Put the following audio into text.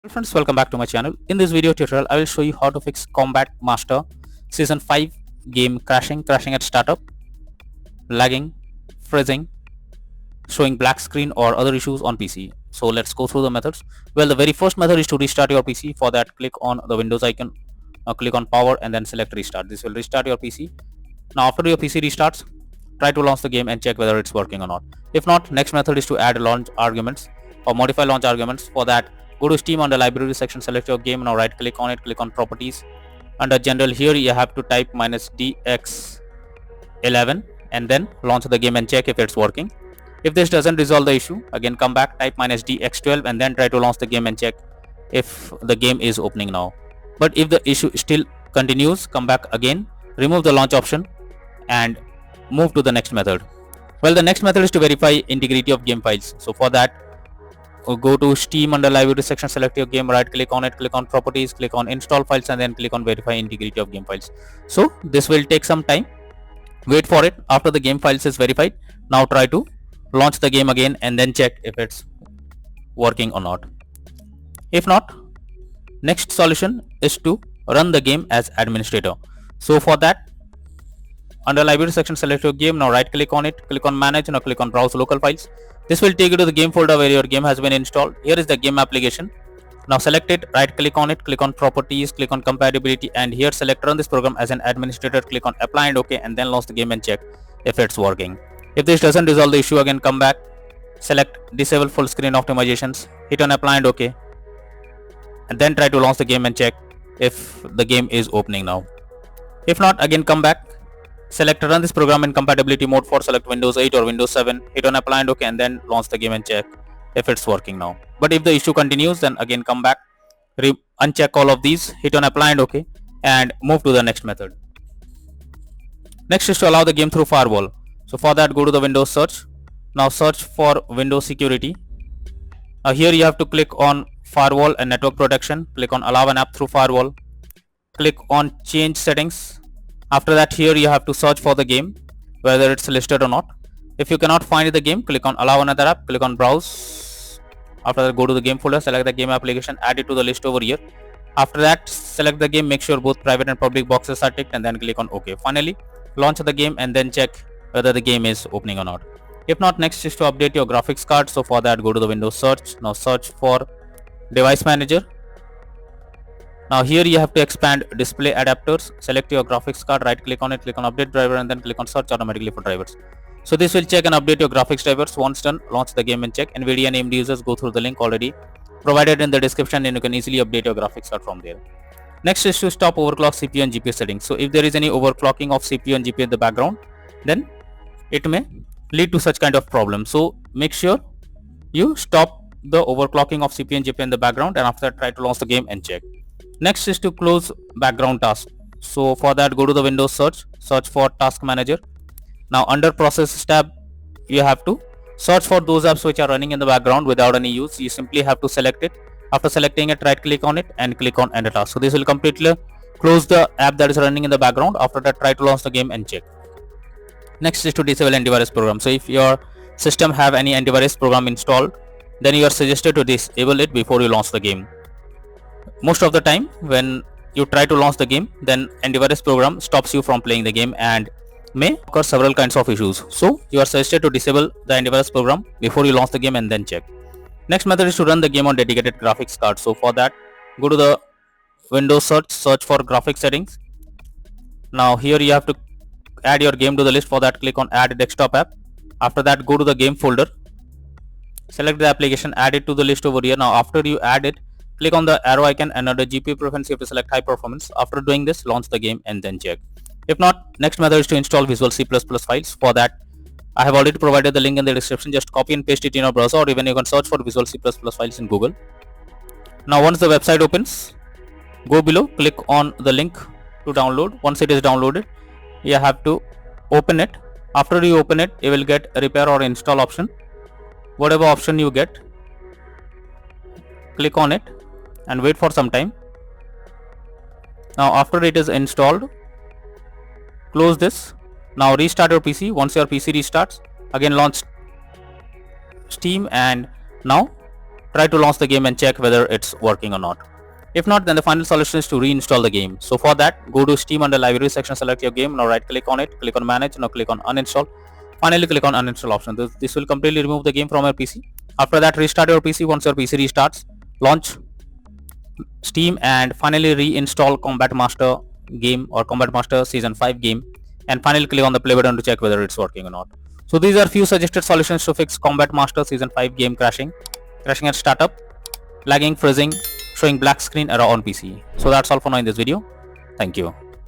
Hello friends, welcome back to my channel. In this video tutorial, I will show you how to fix Combat Master Season 5 game crashing at startup, lagging, freezing, showing black screen or other issues on PC. So let's go through the methods. Well, the very first method is to restart your PC. For that, click on the Windows icon, click on power and then select restart. This will restart your PC. Now after your PC restarts, try to launch the game and check whether it's working or not. If not, next method is to add launch arguments or modify launch arguments. For that, go to Steam on the library section, select your game. Now right click on it, click on properties. Under general, here you have to type -dx11 and then launch the game and check if it's working. If this doesn't resolve the issue, again come back, type -dx12 and then try to launch the game and check if the game is opening now. But if the issue still continues, come back again, remove the launch option and move to the next method. Well, the next method is to verify integrity of game files. So for that, go to Steam under library section, select your game, right click on it, click on properties, click on install files and then click on verify integrity of game files. So this will take some time, wait for it. After the game files is verified, now try to launch the game again and then check if it's working or not. If not, next solution is to run the game as administrator. So for that, under library section, select your game. Now right click on it, click on manage. Now click on browse local files. This will take you to the game folder where your game has been installed. Here is the game application. Now select it, right click on it, click on properties, click on compatibility and here select run this program as an administrator, click on apply and OK and then launch the game and check if it's working. If this doesn't resolve the issue, again come back, select disable full screen optimizations, hit on apply and OK and then try to launch the game and check if the game is opening now. If not, again come back, select run this program in compatibility mode for select Windows 8 or Windows 7, hit on apply and OK and then launch the game and check if it's working now. But if the issue continues, then again come back, uncheck all of these, hit on apply and OK and move to the next method. Next is to allow the game through Firewall. So for that, go to the Windows search. Now search for Windows security. Here you have to click on Firewall and network protection, click on allow an app through Firewall, click on change settings. After that, here you have to search for the game, whether it's listed or not. If you cannot find the game, click on allow another app, click on browse. After that, go to the game folder, select the game application, add it to the list over here. After that, select the game, make sure both private and public boxes are ticked and then click on OK. Finally, launch the game and then check whether the game is opening or not. If not, next is to update your graphics card. So for that, go to the Windows search. Now search for device manager. Now here you have to expand display adapters, select your graphics card, right click on it, click on update driver and then click on search automatically for drivers. So this will check and update your graphics drivers. Once done, launch the game and check. NVIDIA named users, go through the link already provided in the description and you can easily update your graphics card from there. Next is to stop overclock CPU and GPU settings. So if there is any overclocking of CPU and GPU in the background, then it may lead to such kind of problem. So make sure you stop the overclocking of CPU and GPU in the background and after that try to launch the game and check. Next is to close background tasks. So for that, go to the Windows search for task manager. Now under process tab, you have to search for those apps which are running in the background without any use. You simply have to select it. After selecting it, right click on it and click on end task. So this will completely close the app that is running in the background. After that, try to launch the game and check. Next is to disable antivirus program. So if your system have any antivirus program installed, then you are suggested to disable it before you launch the game. Most of the time when you try to launch the game, then antivirus program stops you from playing the game and may occur several kinds of issues. So you are suggested to disable the antivirus program before you launch the game and then check. Next method is to run the game on dedicated graphics card. So for that, go to the Windows search for graphics settings. Now here you have to add your game to the list. For that, click on add desktop app. After that, go to the game folder, select the application, add it to the list over here. Now after you add it, click on the arrow icon and under GPU preference you have to select high performance. After doing this, launch the game and then check. If not, next method is to install Visual C++ files. For that, I have already provided the link in the description. Just copy and paste it in your browser or even you can search for Visual C++ files in Google. Now once the website opens, go below, click on the link to download. Once it is downloaded, you have to open it. After you open it, you will get a repair or install option. Whatever option you get, click on it and wait for some time. Now after it is installed, close this. Now restart your PC. Once your PC restarts, again launch Steam and now try to launch the game and check whether it's working or not. If not, then the final solution is to reinstall the game. So for that, go to Steam under library section, select your game. Now right click on it, click on manage, now click on uninstall. Finally click on uninstall option. This will completely remove the game from your PC. After that, restart your PC. Once your PC restarts, launch Steam and finally reinstall Combat Master game or Combat Master Season 5 game, and finally click on the play button to check whether it's working or not. So these are few suggested solutions to fix Combat Master Season 5 game crashing at startup, lagging, freezing, showing black screen error on PC. So that's all for now in this video. Thank you.